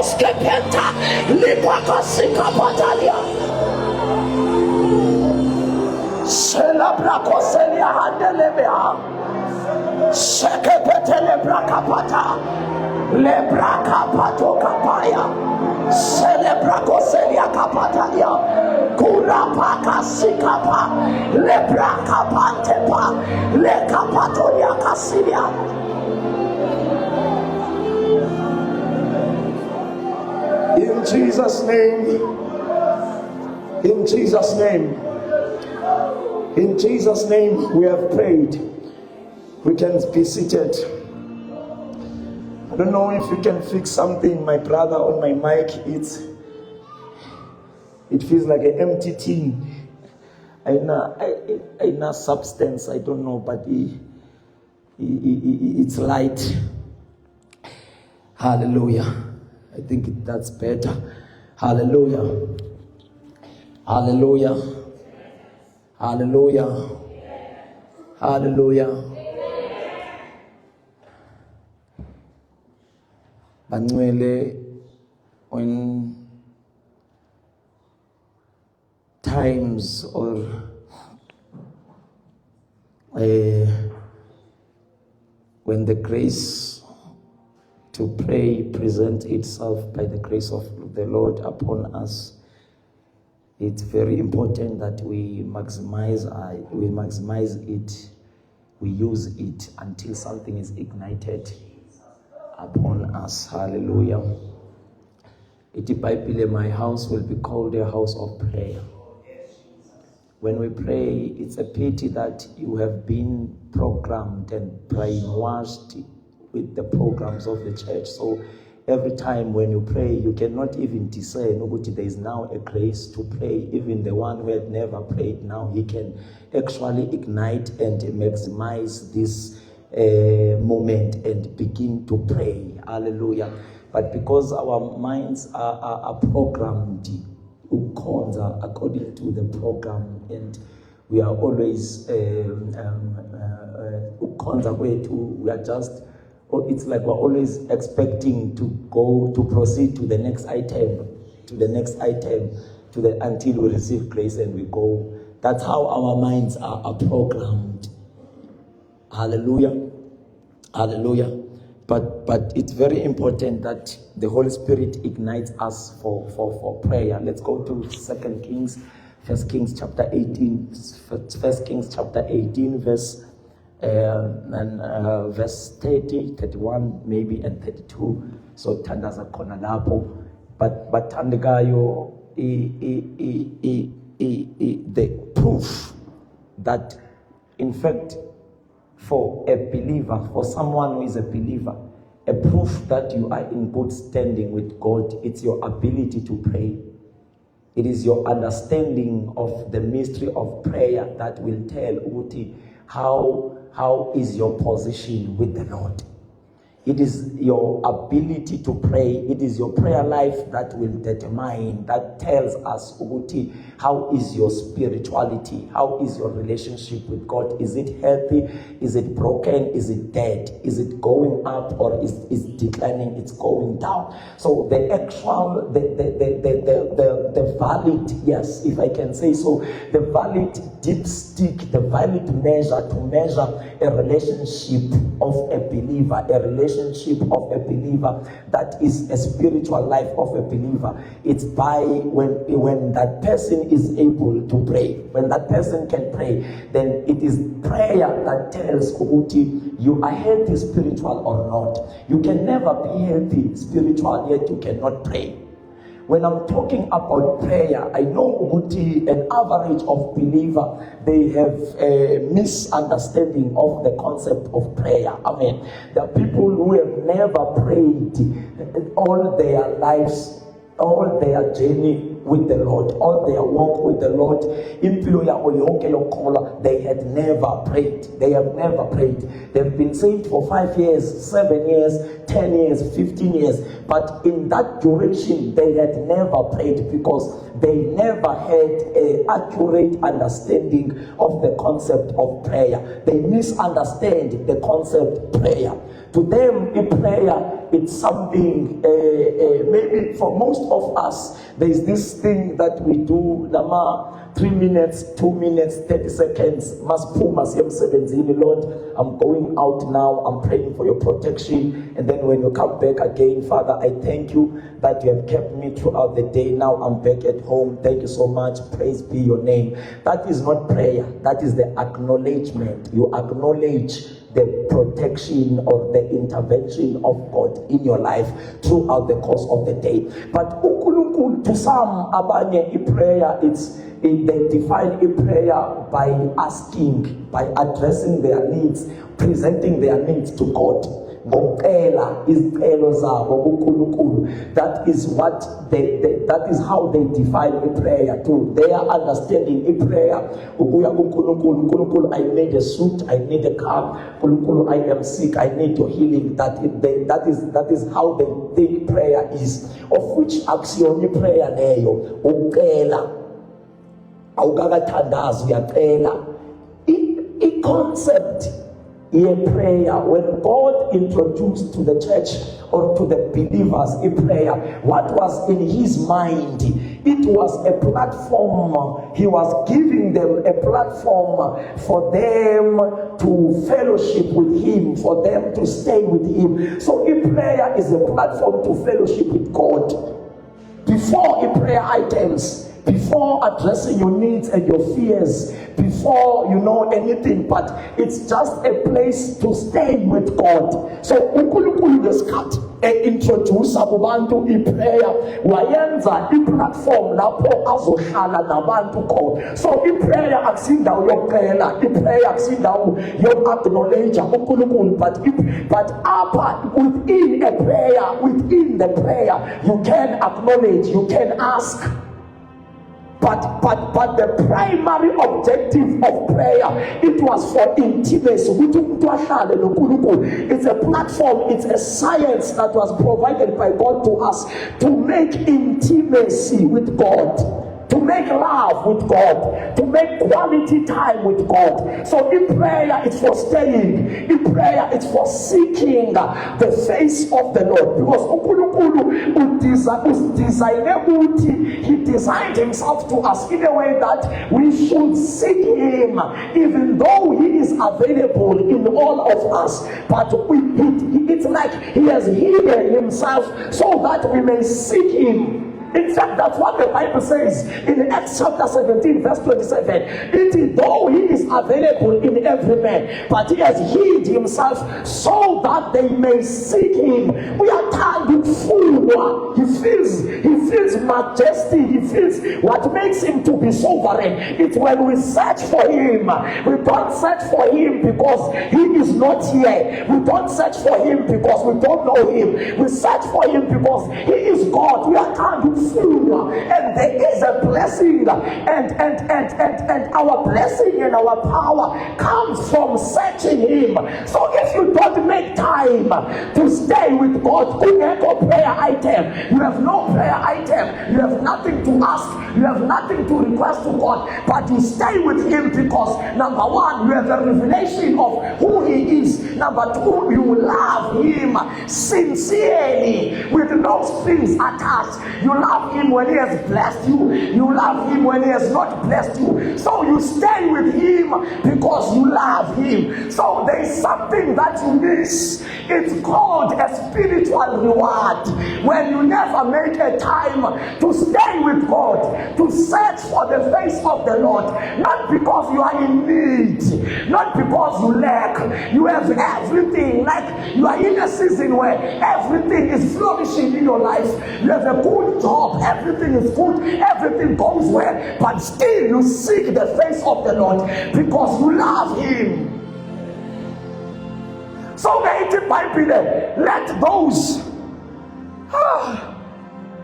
Skepenta, Lipakasika Patalia, Celebracoselia Handelebea, Sekepetele Bracapata, Lebraca Patocapaya, Celebracoselia Capatalia, Curapaka Sikapa, Lebraca Pantepa, Lecapatolia Casilia. In Jesus' name, in Jesus' name, in Jesus' name we have prayed. We can be seated. I don't know if you can fix something, my brother, on my mic. It feels like an empty tin. I know substance, I don't know, but it's light. Hallelujah. I think that's better. Hallelujah. Hallelujah. Hallelujah. Hallelujah. Bangcwele, when times or when the grace to pray present itself by the grace of the Lord upon us, it's very important that we maximize it, we use it until something is ignited upon us. Hallelujah. Iti Bible, my house will be called a house of prayer. When we pray, it's a pity that you have been programmed and brainwashed with the programs of the church. So every time when you pray, you cannot even discern, there is now a grace to pray. Even the one who had never prayed, now he can actually ignite and maximize this moment and begin to pray. Hallelujah. But because our minds are programmed according to the program, and we are always we are just, it's like we're always expecting to proceed to the next item, until we receive grace and we go. That's how our minds are programmed. Hallelujah. Hallelujah. But it's very important that the Holy Spirit ignites us for prayer. Let's go to 2 Kings, 1 Kings chapter 18, 1 Kings chapter 18, verse 30, 31, maybe, and 32. So tandaza kona lapo. But tandagayo the proof that, in fact, for a believer, for someone who is a believer, a proof that you are in good standing with God, it's your ability to pray. It is your understanding of the mystery of prayer that will tell Uti how is your position with the Lord. It is your ability to pray. It is your prayer life that will determine, that tells us, Uguti, how is your spirituality? How is your relationship with God? Is it healthy? Is it broken? Is it dead? Is it going up or is declining? It's going down. So the actual, the valid, yes, if I can say so, the valid dipstick, the valid measure to measure a relationship of a believer, of a believer, that is a spiritual life of a believer. It's by when that person is able to pray. When that person can pray, then it is prayer that tells Uguti, you are healthy spiritual or not. You can never be healthy spiritual yet you cannot pray. When I'm talking about prayer, I know Uguti, an average of believer, they have a misunderstanding of the concept of prayer. Amen. There are people who have never prayed all their lives, all their journey with the Lord, all their walk with the Lord. They had never prayed. They have never prayed. They've been saved for 5 years, 7 years, 10 years, 15 years. But in that duration, they had never prayed because they never had an accurate understanding of the concept of prayer. They misunderstand the concept prayer. To them, in prayer, it's something, maybe for most of us, there's this thing that we do, Lama, 3 minutes, 2 minutes, 30 seconds, Lord, I'm going out now, I'm praying for your protection, and then when you come back again, Father, I thank you that you have kept me throughout the day. Now I'm back at home. Thank you so much. Praise be your name. That is not prayer. That is the acknowledgement. You acknowledge the protection or the intervention of God in your life throughout the course of the day. But to some, abanye prayer, they define a prayer by asking, by addressing their needs, presenting their needs to God. That is what that is how they define a prayer to their understanding. A prayer, I need a suit, I need a car, I am sick, I need your healing. That is how they think prayer is. Of which action prayer neyo a concept in prayer. When God introduced to the church or to the believers in prayer, what was in his mind? It was a platform. He was giving them a platform for them to fellowship with him, for them to stay with him. So in prayer is a platform to fellowship with God. Before in prayer items, before addressing your needs and your fears, before anything, but it's just a place to stay with God. So uNkulunkulu ngesikhathi introduce abantu iprayer, wayenza iplatform lapho azohlala nabantu khona. So iprayer akusindawo yokucela, iprayer akusindawo yoku-acknowledge uNkulunkulu, but apha within a prayer, within the prayer, you can acknowledge, you can ask. But the primary objective of prayer, it was for intimacy. It's a platform, it's a science that was provided by God to us to make intimacy with God, to make love with God, to make quality time with God. So in prayer, it's for staying. In prayer, it's for seeking the face of the Lord. Because he designed himself to us in a way that we should seek him, even though he is available in all of us. But it's like he has hidden himself so that we may seek him. In fact, that's what the Bible says in Acts chapter 17, verse 27. It is though he is available in every man, but he has hid himself so that they may seek him. We are tired full. He feels majesty. He feels what makes him to be sovereign. It's when we search for him. We don't search for him because he is not here. We don't search for him because we don't know him. We search for him because he is God. We are tired full, and there is a blessing, and our blessing and our power comes from searching him. So if you don't make time to stay with God, you have no prayer item, you have no prayer item, you have nothing to ask, you have nothing to request to God, but you stay with him because number one, you have a revelation of who he is. Number two, you love him sincerely with no strings attached. You love him when he has blessed you. You love him when he has not blessed you. So you stay with him because you love him. So there is something that you miss. It's called a spiritual reward. When you never make a time to stay with God, to search for the face of the Lord, not because you are in need, not because you lack, you have everything, like you are in a season where everything is flourishing in your life. You have a good job, everything is good, everything goes well, but still you seek the face of the Lord because you love him. So the 80 Bible, let those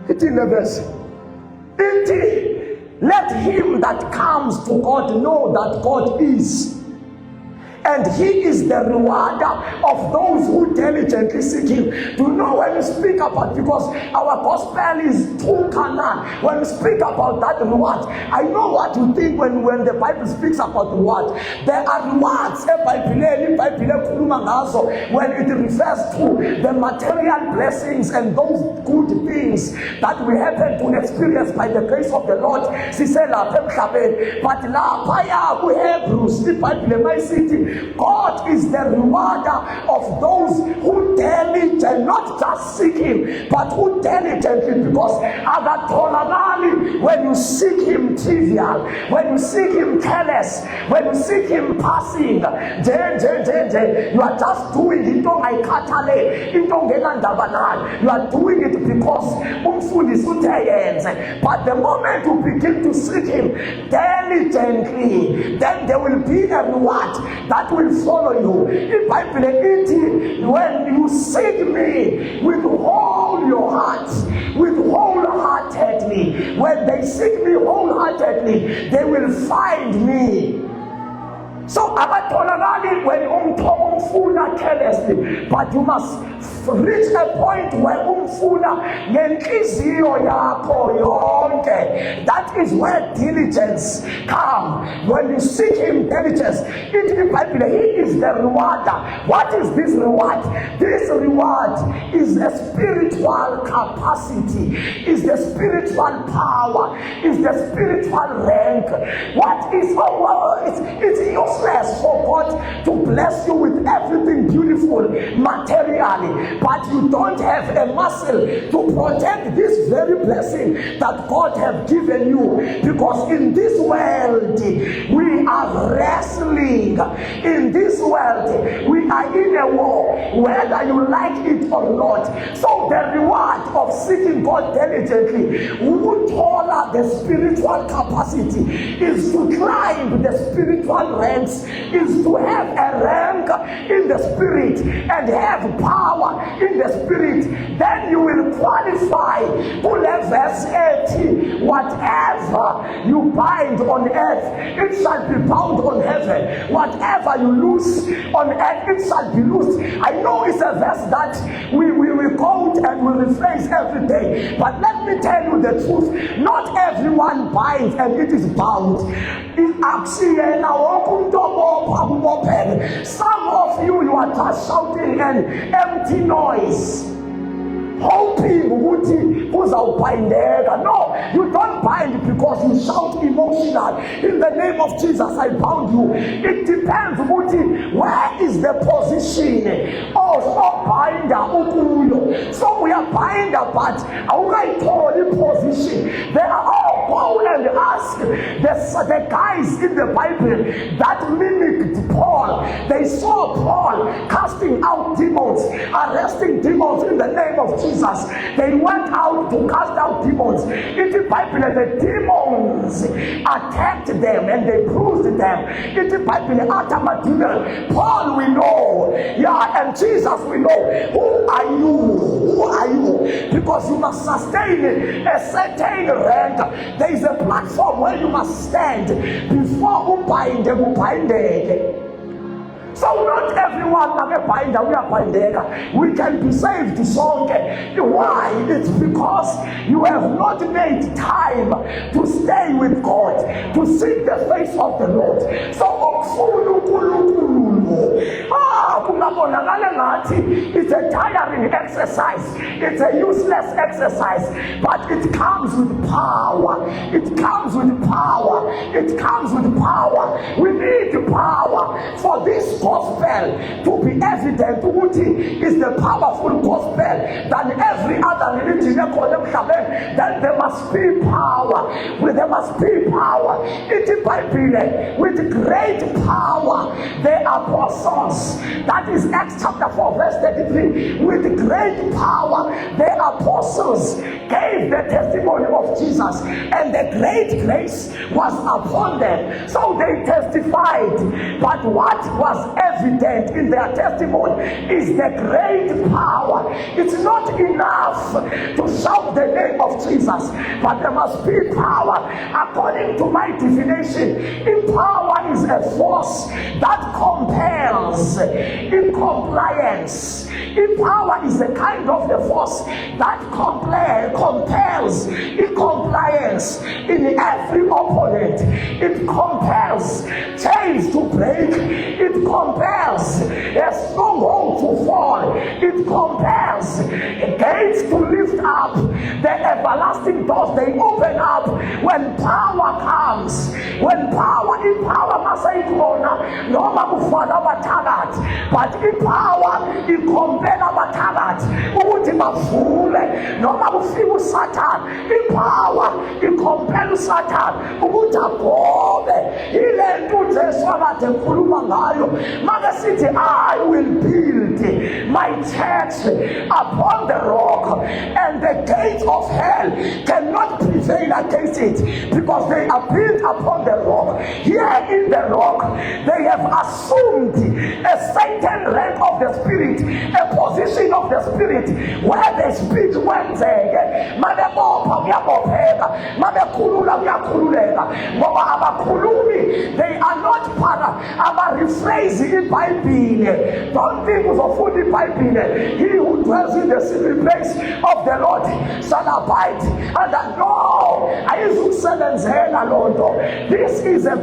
it in the verse, let him that comes to God know that God is, and he is the rewarder of those who diligently seek him. Do you know when we speak about, because our gospel is too carnal, when we speak about that reward, I know what you think when the Bible speaks about reward. There are rewards when it refers to the material blessings and those good things that we happen to experience by the grace of the Lord. But we Hebrews, God is the rewarder of those who diligently, not just seek him, but who diligently, because when you seek him trivial, when you seek him careless, when you seek him passing, you are just doing it. You are doing it because but the moment you begin to seek him diligently, then there will be a reward that will follow you. If I believe, when you seek me with all your heart, with wholeheartedly, when they seek me wholeheartedly, they will find me. So abatholakali when umfuna carelessly, but you must reach a point where umfuna ngenhliziyo yakho yonke. That is where diligence comes. When you seek him diligence, in the Bible, he is the rewarder. What is this reward? This reward is a spiritual capacity, is the spiritual power, is the spiritual rank. What is it's useless for God to bless you with everything beautiful materially, but you don't have a muscle to protect this very blessing that God has given you. Because in this world we are wrestling. In this world we are in a war, whether you like it or not. So the reward of seeking God diligently, who taller the spiritual capacity, is to climb the spiritual ranks, is to have a rank in the spirit and have power in the spirit. Then you will qualify to verse 80. Whatever you bind on earth, it shall be bound on heaven. Whatever you loose on earth, it shall be loosed. I know it's a verse that we quote and we rephrase every day, but let me tell you the truth. Not everyone binds and it is bound. Some of you are just shouting an empty noise, hoping no, you don't bind because you shout emotional. In the name of Jesus, I bound you. It depends where is the position of binder. So we are binder, but our position. They are all go and ask the guys in the Bible that mimicked Paul. They saw Paul casting out demons, arresting demons in the name of Jesus. They went out to cast out demons. In the Bible, the demons attacked them and they bruised them. In the Bible, Paul we know, and Jesus we know. Who are you? Who are you? Because you must sustain a certain rank. There is a platform where you must stand before Upainde. So not everyone we can be saved. So why? It's because you have not made time to stay with God, to seek the face of the Lord. So it's a tiring exercise, it's a useless exercise, but it comes with power. It comes with power. It comes with power. We need power for this gospel to be evident. Is the powerful gospel than every other religion. Then there must be power. There must be power. It is Bible with great power. There are persons that That is Acts chapter 4 verse 33. With great power the apostles gave the testimony of Jesus, and the great grace was upon them. So they testified. But what was evident in their testimony is the great power. It's not enough to shout the name of Jesus, but there must be power. According to my definition, power is a force that compels in compliance. Power is a kind of a force that compels in compliance in every opponent. It compels chains to break. It compels a stronghold to fall. It compels gates to lift up. The everlasting doors, they open up when power comes. When power, in power masaikona noma kufana abathakathi, but in power ikompela abathakathi ukuthi bavule noma kufika uSathane. In power ikompela uSathane ukuthi agobe. Ile nto uJesu akade ekhuluma ngayo manje sithi I will build my church upon the rock, and the gates of hell cannot prevail against it, because they are built upon the rock. Here in the rock, they have assumed a certain rank of the Spirit, a position of the Spirit, where the Spirit wenzeke mabebopha kuyabopheka, mabekhulula kuyakhululeka. Ngoba abakhulumi, they are not abarephrase iBhayibhile. Don't think uzofunda iBhayibhile, he who dwells in the secret place of the Lord shall abide. And no, ayizukusebenzela loo nto. This is a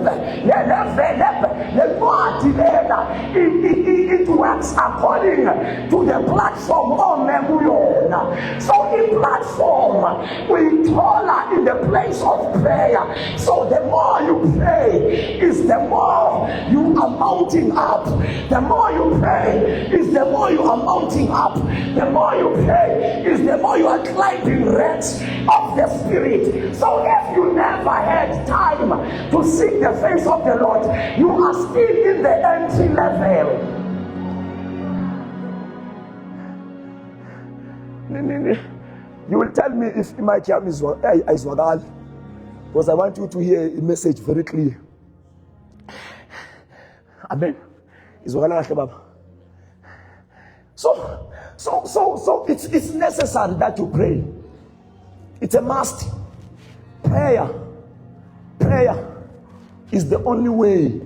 it works according to the platform on Memuyona. So in platform, we taller in the place of prayer. So the more you pray, is the more you are mounting up. The more you pray, is the more you are mounting up. The more you pray, is the more you are climbing ranks of the Spirit. So if you never had time to seek the face of the Lord, you are still in the entry level. You will tell me if my jam is wakal, because I want you to hear a message very clear. Amen. So it's necessary that you pray. It's a must. Prayer is the only way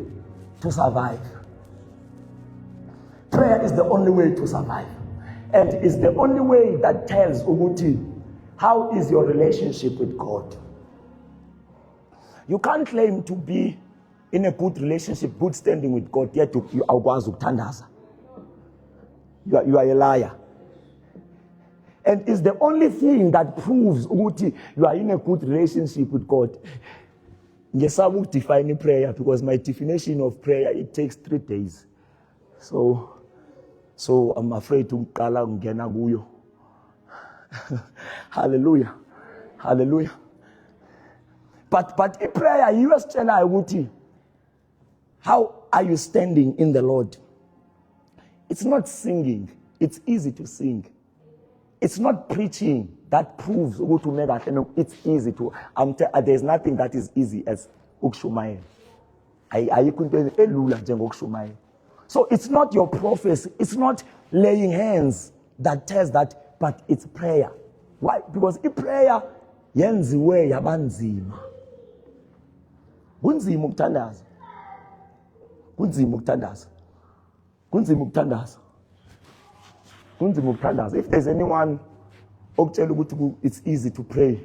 to survive. Prayer is the only way to survive. And it's the only way that tells Uguti, how is your relationship with God? You can't claim to be in a good relationship, good standing with God, yet you are ukuthandaza. You are a liar. And it's the only thing that proves Uguti you are in a good relationship with God. Yes, I will define prayer, because my definition of prayer, it takes 3 days. So I'm afraid to kala ngena kuyo. Hallelujah. Hallelujah. But in prayer, you ask Uguti, how are you standing in the Lord? It's not singing. It's easy to sing. It's not preaching that proves to make that it's easy to. There's nothing that is easy as ukushumayela. So it's not your prophecy. It's not laying hands that tells that, but it's prayer. Why? Because in prayer, yenziwe yabanzima. Kunzima ukuthandaza. Kunzima ukuthandaza. Kunzima ukuthandaza. Kunzima ukuthandaza. If there's anyone okutshela ukuthi it's easy to pray,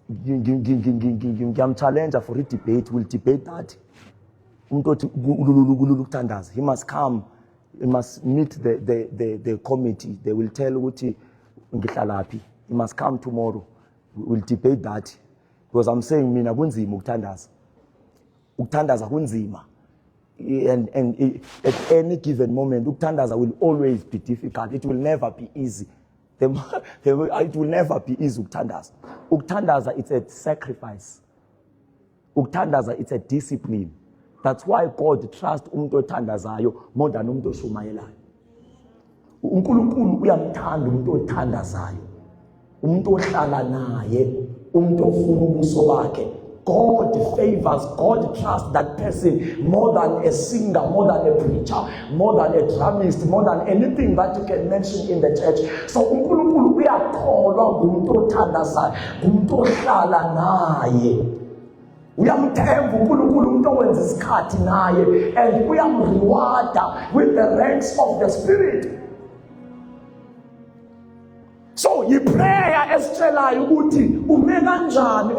I'm challenger for a debate. We'll debate that. He must come. He must meet the committee. They will tell Uguti ngihlalapi. He must come tomorrow. We'll debate that. Because I'm saying mina kunzima ukuthandaza. Ukuthandaza kunzima. And at any given moment, ukuthandaza will always be difficult. It will never be easy. It will never be easy ukuthandaza. Ukuthandaza, it's a sacrifice. Ukuthandaza, it's a discipline That's why God trusts umuntu othandazayo more than umuntu oshumayelayo. uNkulunkulu uyamthanda umuntu othandazayo, umuntu ohlala naye, umuntu ofuna ubuso bakhe. God favors, God trusts that person more than a singer, more than a preacher, more than a drummist, more than anything that you can mention in the church. So uNkulunkulu uyakholwa ngumuntu othandazayo, ngumuntu ohlala naye. Uyamthemba uNkulunkulu umuntu owenza isikhathi naye, and uyamrewarda with the ranks of the Spirit. So your prayer esitshelayo ukuthi ume kanjani.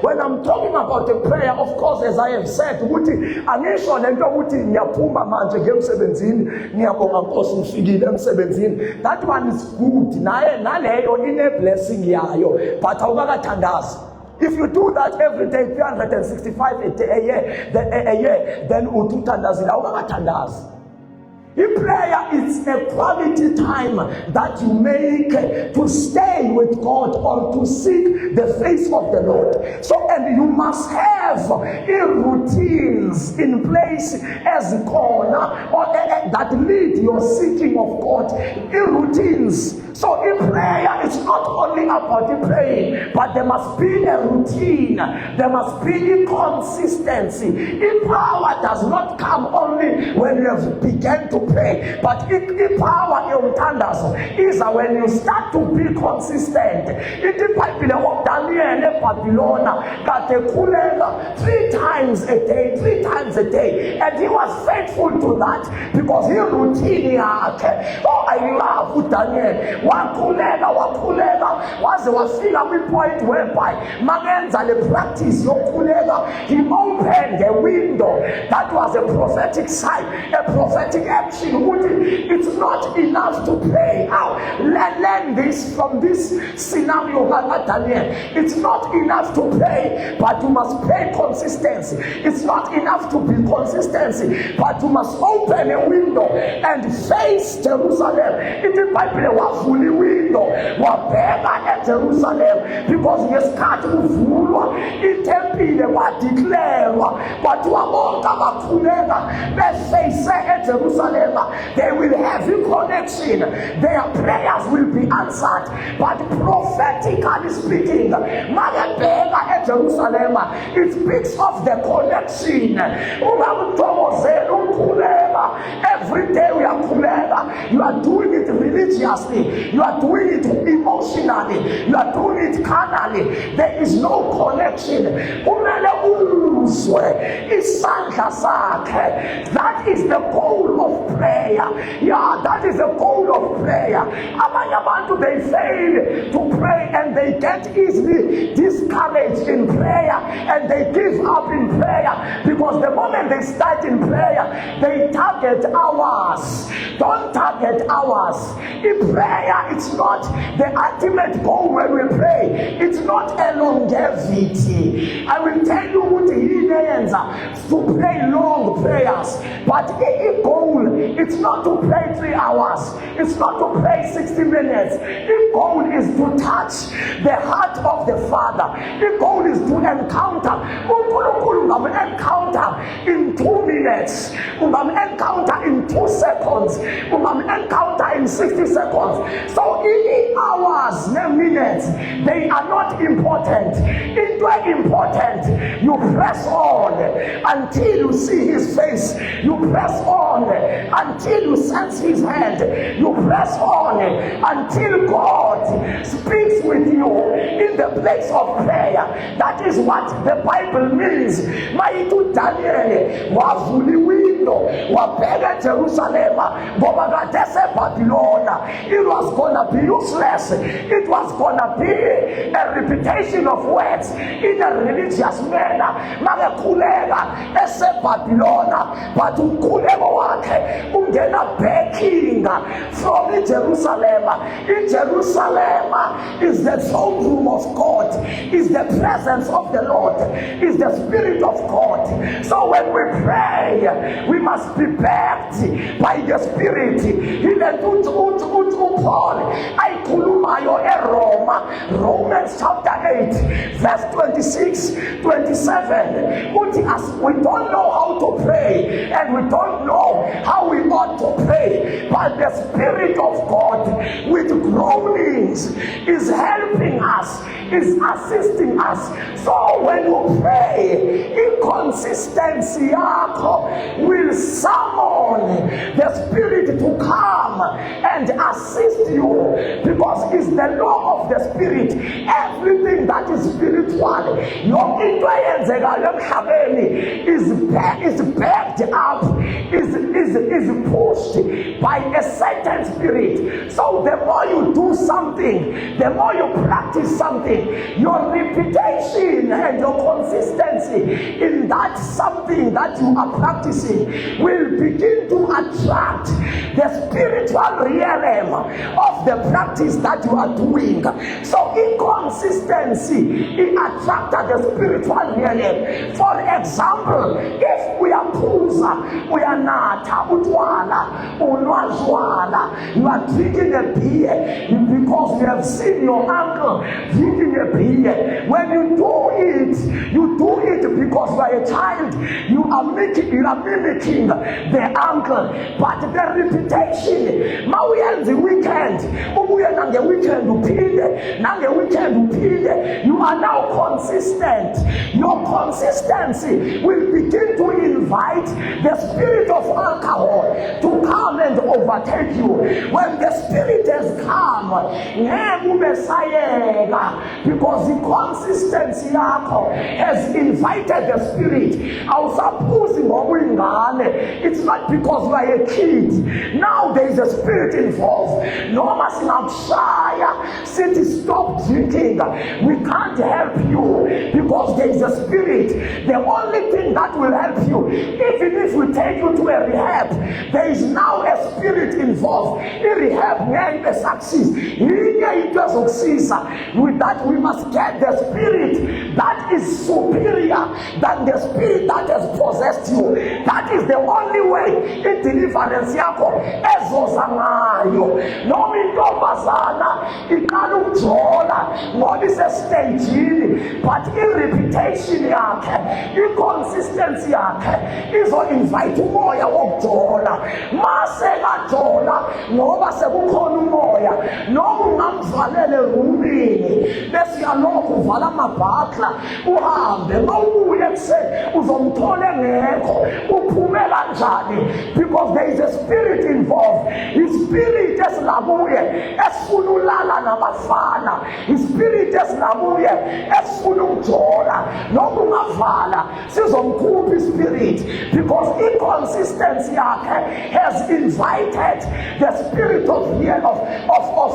When I'm talking about the prayer, of course, as I have said, ukuthi angisho lento ukuthi ngiyaphuma manje ngemsebenzini ngiyabonga Nkosi ngifikile emsebenzini. That one is good. Naye naleyo ine blessing yayo, but awukathandazi. If you do that every day 365 a year, then uthandazile awukathandazi. In prayer, it's a quality time that you make to stay with God or to seek the face of the Lord. So, and you must have routines in place as a corner or that lead your seeking of God. Routines. So in prayer, it's not only about praying, but there must be a routine. There must be consistency. In power does not come only when you have begun to pray, but in power is when you start to be consistent. In the Bible of Daniel in Babylon, that they three times a day, and he was faithful to that because he routine. Oh, I love Daniel. Wakulega waze wafika kwi-point whereby magenza le practice yokulega, he opened a window that was a prophetic sign, a prophetic action. It's not enough to pray. Now learn this from this scenario. It's not enough to pray, but you must pray consistency. It's not enough to be consistency, but you must open a window and face Jerusalem. In the Bible window wabheka eJerusalem, because ngesikhathi kuvulwa itempile kwadeclarewa kwathiwa bonke abakhuleka befase eJerusalem, they will have a connection, their prayers will be answered. But prophetically speaking, makebheka eJerusalem, it speaks of the connection. Ungamthokozela ukukhuleka. Every day we are khuleka. You are doing it religiously, you are doing it emotionally, you are doing it carnally. There is no connection. That is the goal of prayer. Yeah, that is the goal of prayer. They fail to pray and they get easily discouraged in prayer and they give up in prayer, because the moment they start in prayer, they target hours. Don't target hours. In prayer, it's not the ultimate goal when we pray. It's not a longevity. I will tell you what he means to pray long prayers. But the goal, it's not to pray 3 hours. It's not to pray 60 minutes. The goal is to touch the heart of the Father. The goal is to encounter. Encounter in 2 minutes. Encounter in 2 seconds. Encounter in 60 seconds. So in hours, no minutes, they are not important. It's very important. You press on until you see his face. You press on until you sense his hand. You press on until God speaks with you in the place of prayer. That is what the Bible means. Maitu Daniel wavuli window wabheka Jerusalem ngoba kadese Babylon. It was gonna be useless. It was gonna be a repetition of words in a religious manner. Makulega ese Babylon, but ukhuleko wakhe ungena backing from Jerusalem. In Jerusalem is the throne room of God, is the presence of the Lord, is the Spirit of God. So when we pray, we must be backed by the Spirit. Paul, I ayikhulumayo eRoma, Romans chapter 8 verse 26-27, as we don't know how to pray and we don't know how we ought to pray, but the Spirit of God with groanings is helping us, is assisting us. So when you pray, inconsistency yakho will summon the Spirit to come and assist you, because it's the law of the Spirit. Everything that is spiritual, your influence is backed up, is pushed by a certain spirit. So the more you do something, the more you practice something, your reputation and your consistency in that something that you are practicing will begin to attract the spiritual realm of the practice that you are doing. So inconsistency, it attracted the spiritual realm. For example, if we are pooza, we are nata, utwala, unwazwala, you are drinking a beer because you have seen your uncle drinking a beer. When you do it because you are a child. You are mimicking the uncle, but the reputation. The weekend, you are now consistent. Your consistency will begin to invite the spirit of alcohol to come and overtake you. When the spirit has come, because the consistency has invited the spirit. It's not because you are a kid. Now there is a spirit involved. No city, stop drinking. We can't help you because there is a spirit. The only thing that will help you, even if we take you to a rehab, there is now a spirit involved. In rehab, with that, we must get the spirit that is superior than the spirit that has possessed you. That is the only way in deliverance. No intombazana iqala ukujola ngoba isesitejini, but i-reputation yakhe, i-consistency yakhe izo-invite umoya wokujola. Mase kajola ngoba sekukhona umoya, noma ungamvalele erumini bese uyalokhu uvala amabhakla uhambe, mawubuye ekuseni uzomthola engekho, uphume kanjani? Because there is a spirit involved. Ispirit esilabuye esifuna ulala nabafana, ispirit esilabuye esifuna ukujola, noma ungavala sizomkhupha ispirit, because inconsistency yakhe has invited the spirit of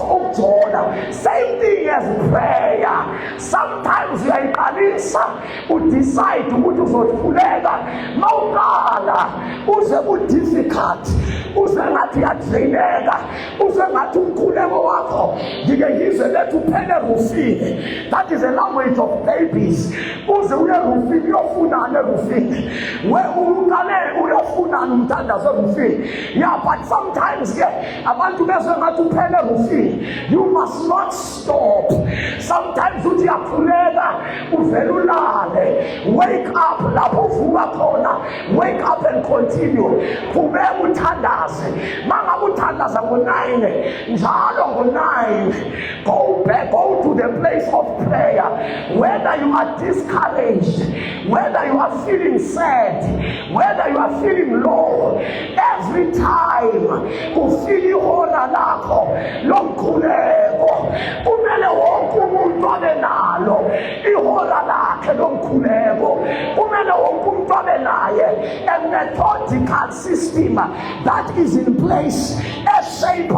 ukujola. Same thing as prayer. Sometimes uyayiqalisa, udecide ukuthi uzothuleka, mawuqala uze ku-difficult, uze ngathi uyadleleka, uze ngathi umkhuleko wakho ngike ngizwe lethu uphele rufini. That is a language of babies. Uze uye rufini, uyofunani erufini? Uqale uyofunani umthandazo erufini? Yeah, but sometimes abantu bezwe ngathi uphele rufini. You must not stop. Sometimes uthi uyakhuleka uvele ulale. Wake up lapho uvuka khona. Wake up and continue. Qhubeka uthandaze. Mangabe uthandaza ngo-9, njalo ngo-9, go back, go to the place of prayer. Whether you are discouraged, whether you are feeling sad, whether you are feeling low, every time ufika ihora lakho lomkhuleko, kumele wonke umuntu abe nalo ihora lakhe lomkhuleko. Kumele wonke umuntu abe naye a methodical system that is in place as shape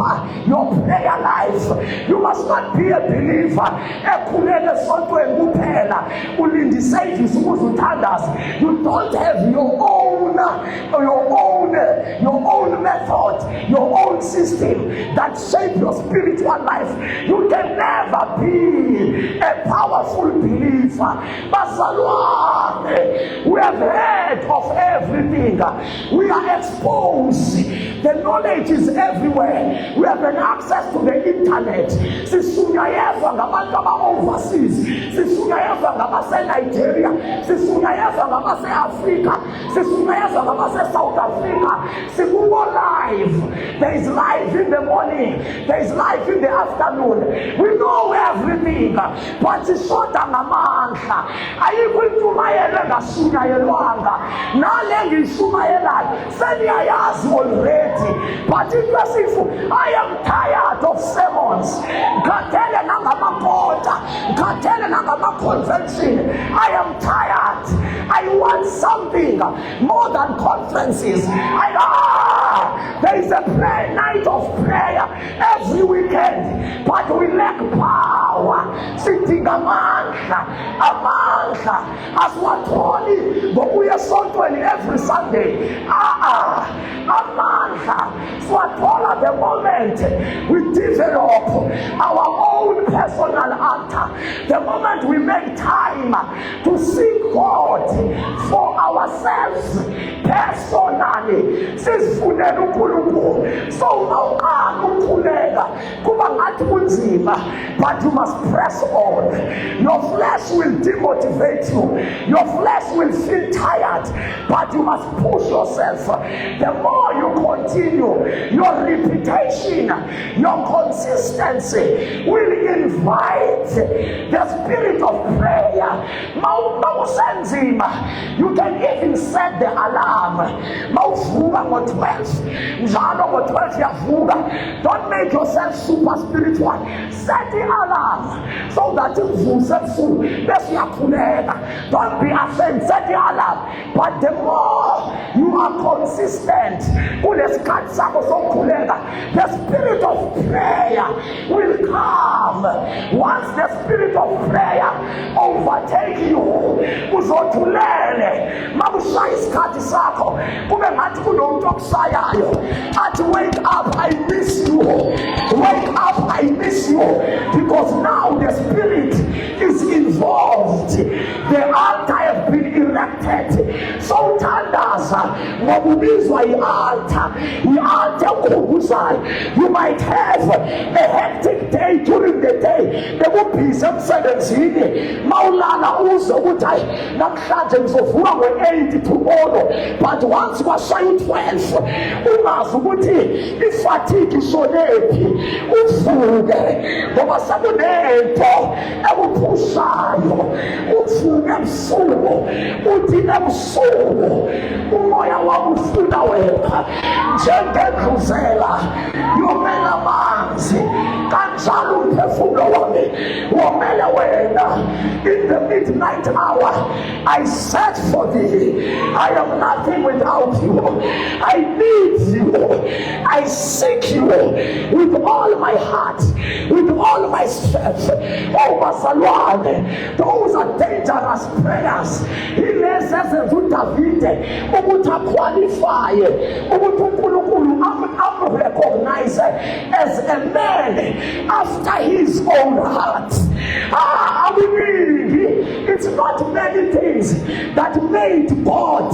your prayer life. You must not be a believer ekhulele esontweni kuphela ulinde service ukuze uthandaze. You don't have your own method, your own system that shape your spiritual life. You can never be a powerful believer. Bazalwane, We have heard of everything. We are exposed. The knowledge is everywhere. We have an access to the internet. Sisungayeva ngabantu aba-overseas. Sisungayeva ngabase-Nigeria. Sisungayeva ngabase-Africa. Sisungayeva ngabase-South Africa. Sikubo live. There is life in the morning. There is life in the afternoon. We know everything. But sishoda ngamandla. Ayikho intshumayelo engashunyayelwanga. Nale ngishumayelayo seniyayazi already. But it was if I am tired of sermons. Ngatele nangamakota. Ngatele nangamaconvention. I am tired. I want something more than conferences. There is a prayer night of prayer every weekend, but we lack power. Sitting amandla, aswatholi ngokuya esontweni every Sunday. Amandla, swathola the moment we develop our own personal altar, the moment we make time to seek God for ourselves personally. Sisifunela uNkulunkulu. So mawuqala ukukhuleka kuba ngathi kunzima, but you must press on. Your flesh will demotivate you. Your flesh will feel tired, but you must push yourself. The more you continue, your reputation, your consistency will invite the spirit of prayer. You can even set the alarm. Don't make yourself super spiritual. Set the alarm so that you don't be ashamed. Set the alarm. But the more you are consistent, the spirit of prayer will come. Once the spirit of prayer overtake you, wake up, I miss you. Wake up, I miss you. Because now the spirit is involved. The altar has been erected. So tandaza, you might have a hectic day during the day. There will be some sudden Maulana also would I not charges of 8 tomorrow. But once you are 12, if fatigue is so heavy, there was some day, I will push on in the midnight hour, I search for thee. I am nothing without you. I need you. I seek you with all my heart, with all my strength. Oh, Masalwane, those are dangerous prayers. He necessary to David, qualify, I'm recognized as a man after his own heart. It's not many things that made God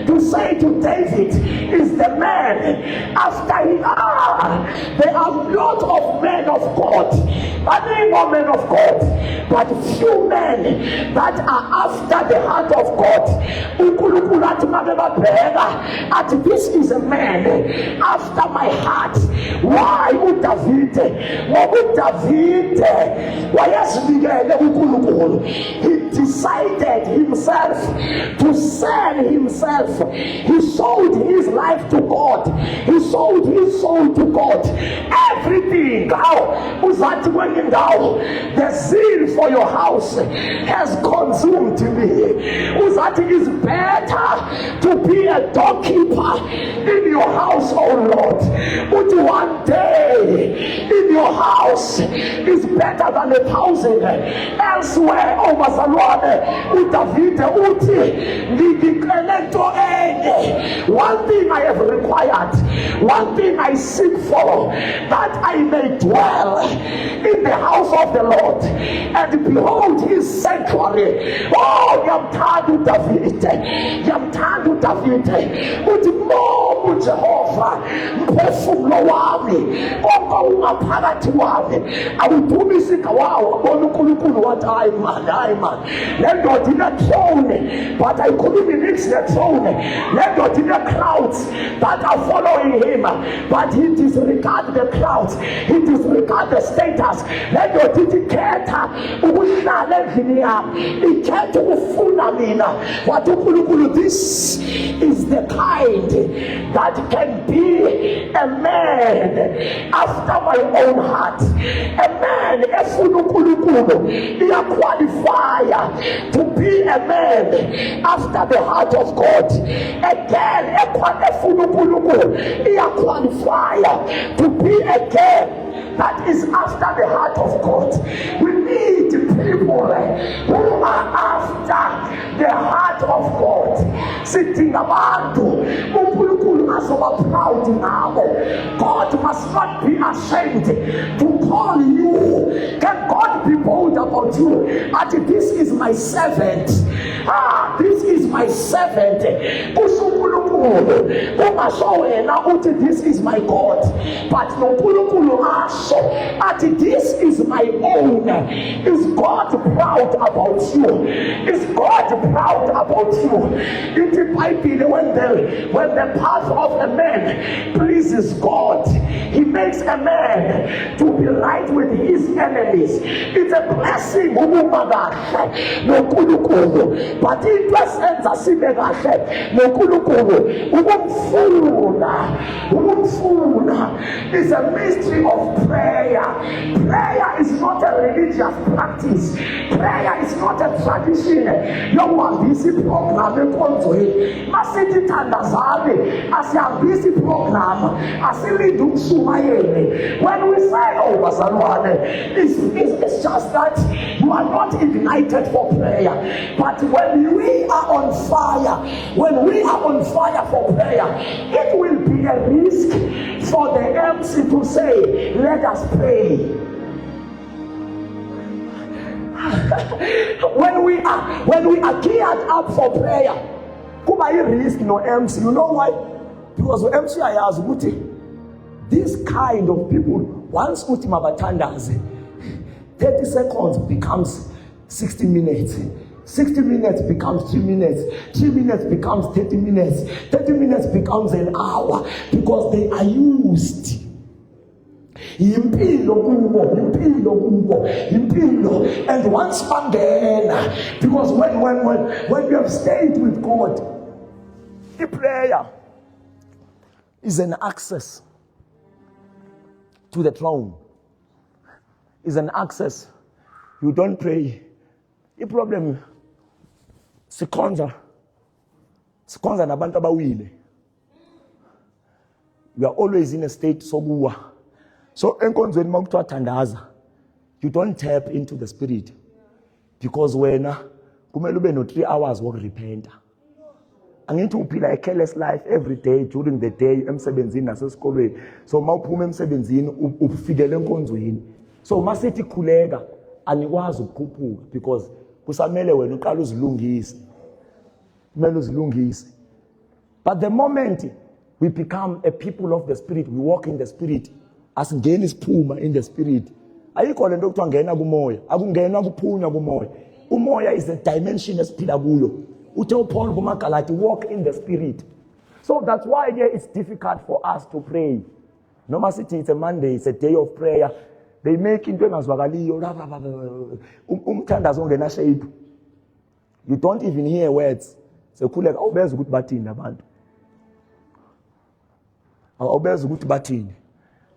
to say to David is the man after him. There are a lot of men of God, men of God, but few men that are after the heart of God. And this is a man after my heart. Why would David? He decided himself to sell himself. He sold his life to God. He sold his soul to God. Everything. The zeal for your house has consumed me. It is better to be a doorkeeper in your house, oh Lord. But one day in your house is better than 1,000 elsewhere. Oh, Masalwane, one thing I have required, one thing I seek for, that I may dwell in the house of the Lord and behold his sanctuary. Oh, ngiyamthanda uDavide, ngiyamthanda uDavide. Uthi mo uJehova mphefumulo wami, konke ungaphakathi wami awudumise ngawawo. Abona uNkulunkulu wathi hayi man, le ndoda ine-throne, but ayikhulumi nix ne-throne. Le ndoda ine-crowds that are following him, but he disregard the crowds, he disregard the status. Le ndoda ithi khetha ukuhlala endlini yami, ikhetha ukufuna mina. Wathi uNkulunkulu, this is the kind that can be a man after my own heart. A man efuna uNkulunkulu iyaqualify to be a man after the heart of God. Again, efuna uNkulunkulu iyaqualify to be a girl that is after the heart of God. We need people who are after the heart of God. Sitting abantu uNkulunkulu azoba proud ngabo. God must not be ashamed to call you. Can God be bold about you? Ati, this is my servant. This is my servant. uNkulunkulu ungasho wena uthi this is my God, but noNkulunkulu asho ati this is my own. Is God proud about you? Is God proud about you? In the Bible, when the path of a man pleases God, he makes a man to be right with his enemies. It's a blessing ukuma kahle noNkulunkulu, but into esenza sibe kahle noNkulunkulu ukumfuna is a mystery of prayer. Prayer is not a religious practice. Prayer is not a tradition. Yokuhambisa program enkonzweni masithi thandazane asihambisa program asilinde ukushumayele. When we say oh bazalwane, it's just that you are not ignited for prayer. But when we are on fire for prayer, it will be a risk for the MC to say let us pray. when we are geared up for prayer, kuba i-risk no MC. You know why? Because MC ayazi ukuthi this kind of people, once uthi mabathandaze, 30 seconds becomes 60 minutes. 60 minutes becomes 3 minutes. 3 minutes becomes 30 minutes. 30 minutes becomes an hour, because they are used. Impilo. And once bangena, because when you have stayed with God, the prayer is an access to the throne. Is an access. You don't pray. The problem sikhonza nabantu abawile. We are always in a state sokuwa. So enkonzweni makuthiwa thandaza, you don't tap into the spirit, because wena kumele ube no 3 hours wokurepenta. Angithi uphila a careless life every day during the day emsebenzini nasesikolweni. So mawuphuma emsebenzini ufikele enkonzweni. So masithi khuleka anikwazi ukukhuphuka, because kusamele wena uqala uzilungise. Kumele uzilungise. But the moment we become a people of the spirit, we walk in the spirit, asingena isiphuma in the spirit. Ayikho lento okuthiwa ngena kumoya, akungena kuphunywa kumoya. Umoya is a dimension esiphila kuyo. Uthe uPaul kumaGalati, walk in the spirit. So that's why it's difficult for us to pray. Noma sithi it's a Monday, it's a day of prayer. They make into engazwakaliyo umthandazo ongena shape. You don't even hear words. Sekhuleka awubeza ukuthi bathini abantu. Awubeza ukuthi bathini.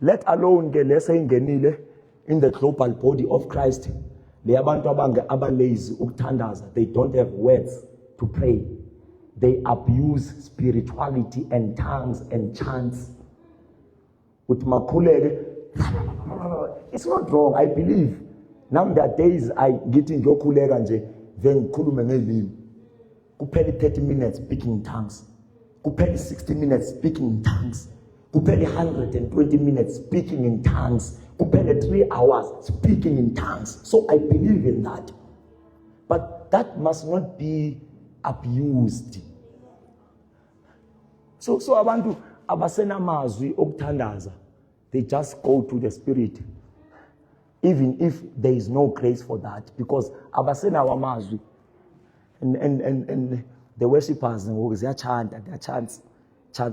Let alone ke lese ingenile in the global body of Christ. Le abantu abalazy ukuthandaza, they don't have words to pray. They abuse spirituality and tongues and chants. Uthi makhuleke, it's not wrong, I believe. Now there are days I get in yokhuleka nje then khulume ngelimi. Kuphela 30 minutes speaking in tongues. Kuphela 60 minutes speaking in tongues. Kuphela 120 minutes speaking in tongues kuphele 3 hours speaking in tongues. So I believe in that. But that must not be abused. So abantu abasenamazwi okuthandaza, they just go to the Spirit, even if there is no grace for that, because abasenawo amazwi, and the worshippers they are chants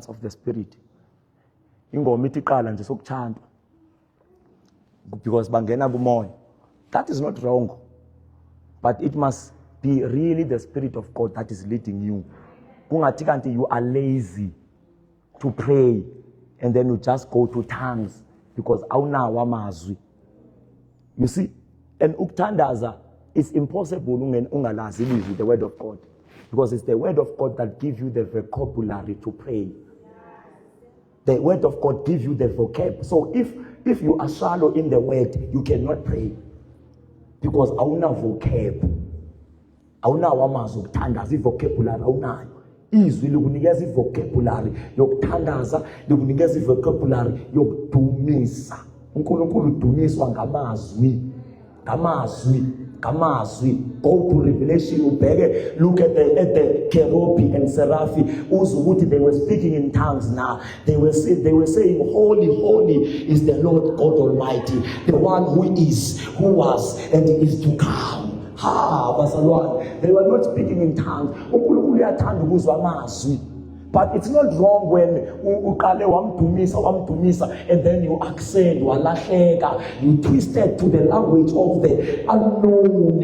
of the Spirit. Ingoma ithi iqala nje sokuchanta because bangena kumoya. That is not wrong, but it must be really the Spirit of God that is leading you. Kungathi kanti you are lazy to pray and then you just go to tongues because awunawo amazwi. You see, and ukuthandaza, it's impossible ungalazi ilizwi, the word of God, because it's the word of God that gives you the vocabulary to pray. The word of God gives you the vocab. So if you are shallow in the word, you cannot pray because awuna vocab. Awunawo amazwi okuthandaza, i-vocabulary awunayo. Izwi likunikeza i-vocabulary yokuthandaza, likunikeza i-vocabulary yokudumisa. uNkulunkulu udumiswa ngamazwi. Go to Revelation, ubheke, look at the cherubim and seraphim. Uzukuthi they were speaking in tongues now. They were saying, holy, holy is the Lord God Almighty, the one who is, who was, and is to come. They were not speaking in tongues. uNkulunkulu uyathanda ukuzwa amazwi. But it's not wrong when uqale wamdumisa and then you accent, walahleka, you twist it to the language of the unknown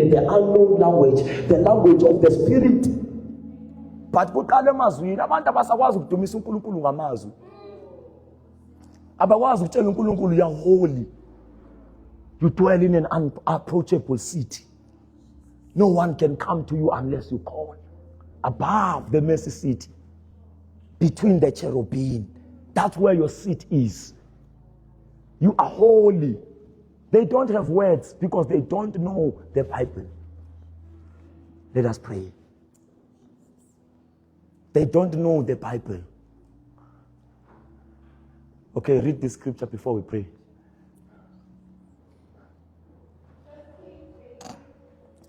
language, the language of the Spirit. But kuqale emazwini, abantu abasakwazi ukudumisa uNkulunkulu ngamazwi. Abakwazi ukutshela uNkulunkulu you are holy. You dwell in an unapproachable city. No one can come to you unless you call. Above the mercy seat, between the cherubim, that's where your seat is. You are holy. They don't have words because they don't know the Bible. Let us pray. They don't know the Bible. Okay, read this scripture before we pray.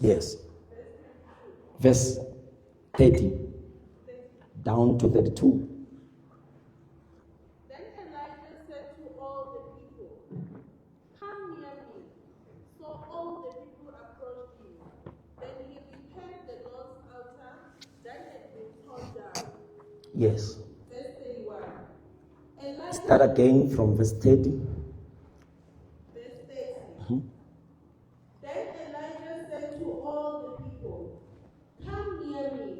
Yes. Verse 30 down to 32. Then Elijah said to all the people, "Come near me." So all the people approached him. Then he repaired the Lord's altar that had been torn down. Yes. Verse 31. Start again from verse 30. Verse 30. Then Elijah said to all the people, "Come near me."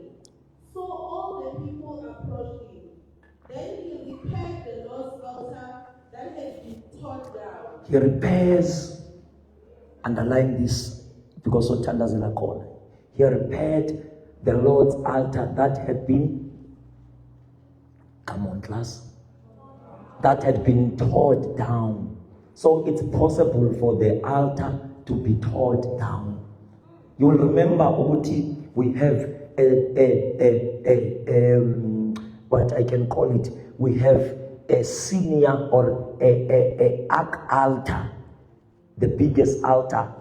So all the people approached him. Then he repaired the Lord's altar that had been torn down. He repairs, underline this because Ochanda zina call. He repaired the Lord's altar that had been, come on class, that had been torn down. So it's possible for the altar to be torn down. You'll remember, Uti, we have what I can call it, we have a senior or a ark altar, the biggest altar,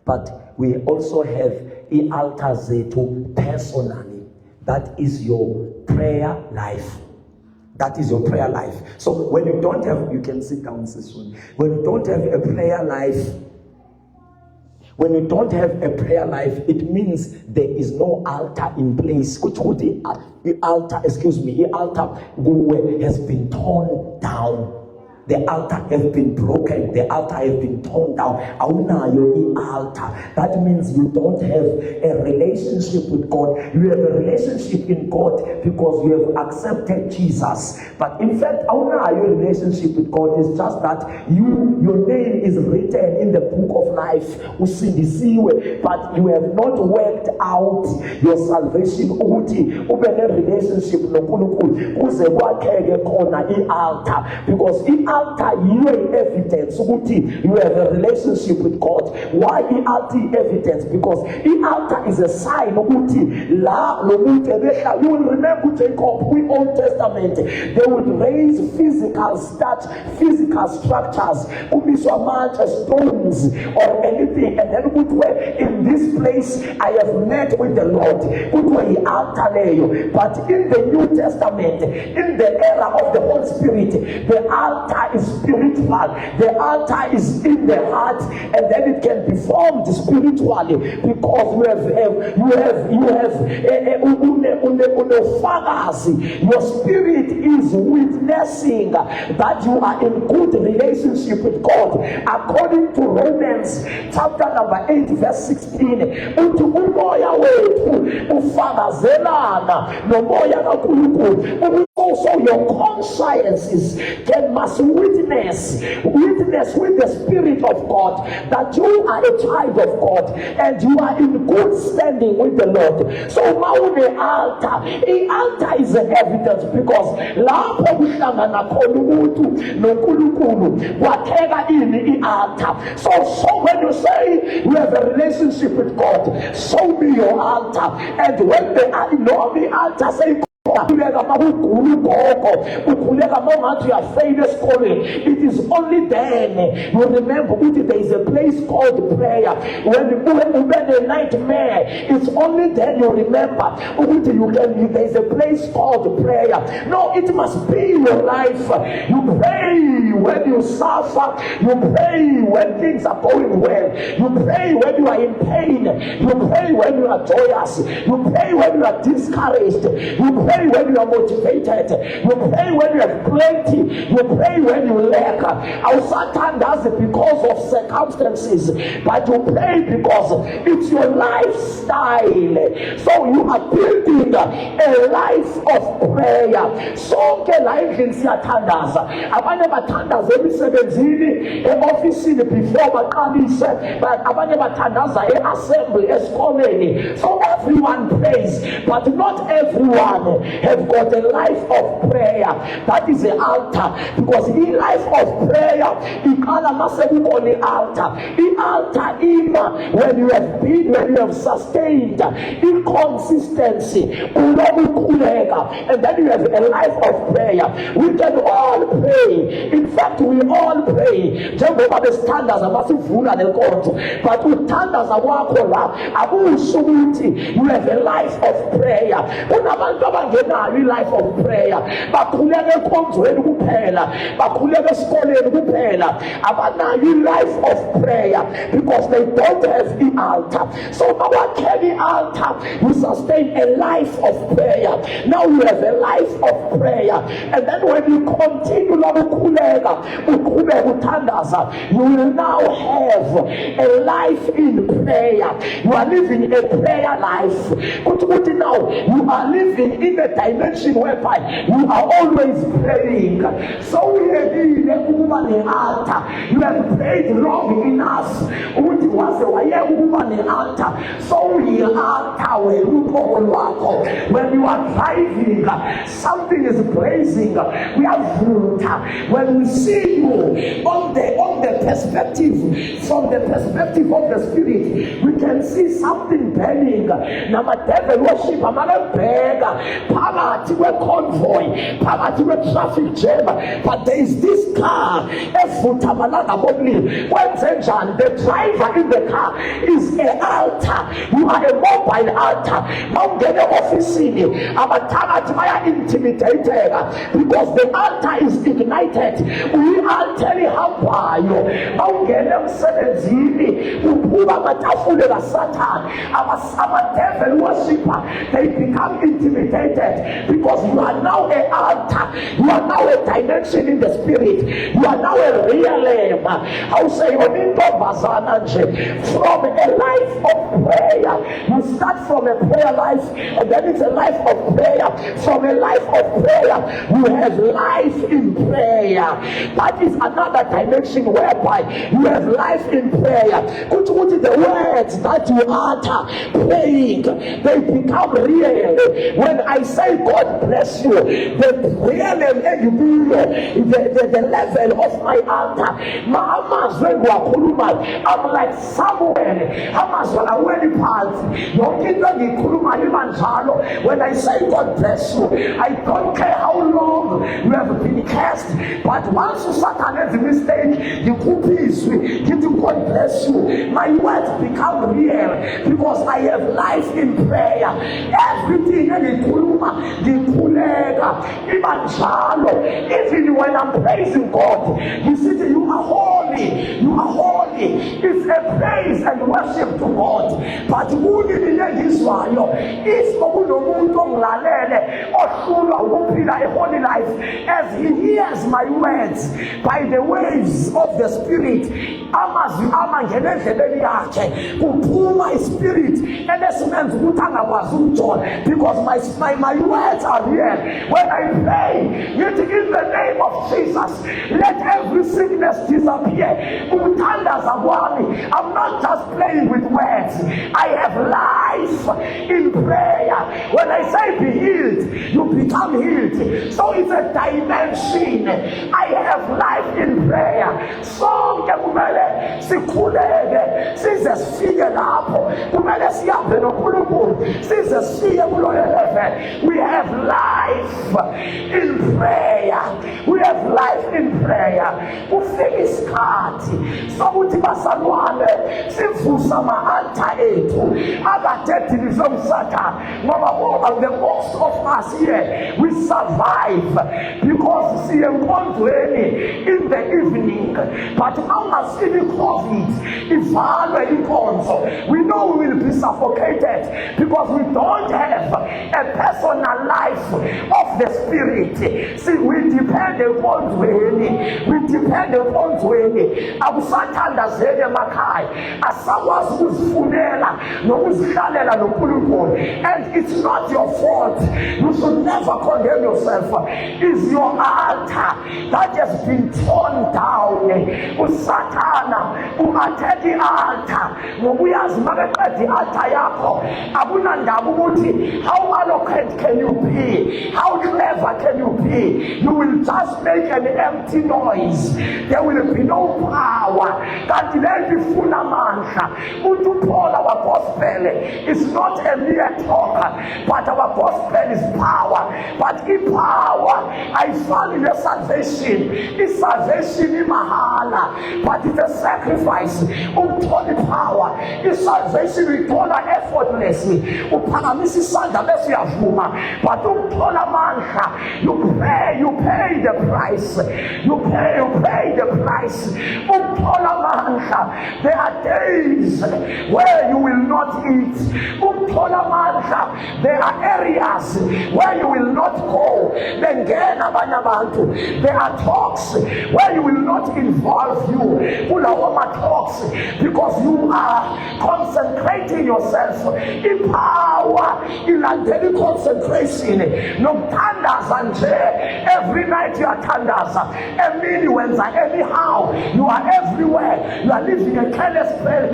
but we also have altars to personally. That is your prayer life. That is your prayer life. So when you don't have, you can sit down this one. When you don't have a prayer life, when you don't have a prayer life, it means there is no altar in place. The altar has been torn down. The altar has been broken. The altar has been torn down. Altar. That means you don't have a relationship with God. You have a relationship in God because you have accepted Jesus. But in fact, your relationship with God is just that your name is written in the book of life. But you have not worked out your salvation. Relationship altar because I-altar yiyo evidence ukuthi you have a relationship with God. Why i-altar evidence? Because i-altar is a sign ukuthi la lo muntu ebehla. You will remember Jacob in Old Testament, they would raise physical structures, kumiswa amatshe, stones or anything, and then kuthiwe in this place I have met with the Lord. Kuthiwe i-altar leyo. But in the New Testament, in the era of the Holy Spirit, the altar is spiritual. The altar is in the heart, and then it can be formed spiritually because your spirit is witnessing that you are in good relationship with God. According to Romans chapter number 8 verse 16, uthi umoya wethu ufakazelana nomoya kaNkulunkulu. Also your consciences must witness with the Spirit of God that you are a child of God and you are in good standing with the Lord. So the altar is an evidence because lapho kuhlangana khona umuntu noNkulunkulu kwakheka ini i-altar. So when you say you have a relationship with God, show me your altar. And when the altar say it is only then you remember there is a place called prayer. When you get a nightmare, it's only then you remember there is a place called prayer. No, it must be your life. You pray when you suffer, you pray when things are going well, you pray when you are in pain, you pray when you are joyous, you pray when you are discouraged, you pray when you are motivated, you pray when you have plenty, you pray when you lack. Our Satan does it because of circumstances, but you pray because it's your lifestyle. So you are building a life of prayer. So life in siyatandaza. Abanye batandaza emisebenzini, e-office before baqalise, but abanye batandaza e-assembly, esikoleni. So everyone prays, but not everyone have got a life of prayer. That is the altar, because in life of prayer, ikala masebu on the altar. In altar, when you have been, when you have sustained inconsistency, and then you have a life of prayer. We can all pray. In fact, we all pray. Jehovah the standards are massive, but with standards are wakola. You have a life of prayer. Life of prayer. Bakuleke konzweni kuphela, bakuleke esikoleni kuphela, abanayo life of prayer because they don't have the altar. So our carry altar, you sustain a life of prayer. Now you have a life of prayer, and then when you continue you will now have a life in prayer. You are living a prayer life. Now you are living in a dimension whereby you are always praying. So we have been the altar. You have prayed long enough. So we altar when you are driving, something is blazing. We have fruit. When we see you on the perspective, from the perspective of the spirit, we can see something burning. Now my devil worship, I'm not beg. Poverty were convoy, poverty were traffic jam, but there is this car. When the driver in the car is an altar, you are a mobile altar. Now get the office in you. I'm intimidated because the altar is ignited. We are telling how far you. Now get them seventeen. Satan. Our devil worshiper, they become intimidated because you are now an altar. You are now a dimension in the spirit. You are now a real lamb. I'll say from a life of prayer. You start from a prayer life, and then it's a life of prayer. From a life of prayer, you have life in prayer. That is another dimension whereby you have life in prayer. the words that you utter praying, they become real. When I say God bless you, the level of my altar, I'm like Samuel. When I say God bless you, I don't care how long you have been cast, but once you start a mistake, you could peace. God bless you. My words become real because I have life in prayer. Everything even when I'm praising God, you see, you are holy. You are holy. It's a praise and worship to God. But who did this one? It's a holy life as he hears my words by the waves of the Spirit. My spirit, and this means because my words are real. When I pray, yet in the name of Jesus, let every sickness disappear. I'm not just playing with words. I have life in prayer. When I say be healed, you become healed. So it's a dimension. I have life in prayer. So sikhuleke sizesifike lapho kumele sihambe noNkulunkulu sizesifike kulo level. We have life in prayer. We have life in prayer. Ufike isikhathi sokuthi basalwane sivusa ama-altar ethu akadedilizwe umsathane ngoba the most of us here we survive because siye enkonzweni in the evening, but ungasini COVID ivalwe inkonzo, we know we will be suffocated because we don't have a personal life of the Spirit. See, we depend upon Dwayne. We depend upon Dwayne. Akusathandazeke emakhaya, asakwazi ukuzifunela nokuzihlalela noNkulunkulu. And it's not your fault. You should never condemn yourself. It's your altar that has been torn down. Usathana ungathetha i-altar ngokuyazi makeqeda i-altar yakho akunandaba ukuthi how eloquent can you be, how clever can you be. You will just make an empty noise. There will be no power. Kanti le ifuna amandla. Paul, our gospel is not a mere talk, but our gospel is power. But in power I found in the salvation. It's salvation in mahala, but it's a sacrifice. Holy power. It's salvation we call effortlessly. Upanamisi sanda besi avuma, but mancha. You pay the price. You pay the price. Mancha. There are days where you will not eat. Mancha. There are areas where you will not go. There are talks where you will not involve you. Talks because you are consecrating yourself in power, in a daily consecration. No tandas and every night you are tandas. Anyhow, you are everywhere. You are living a careless prayer.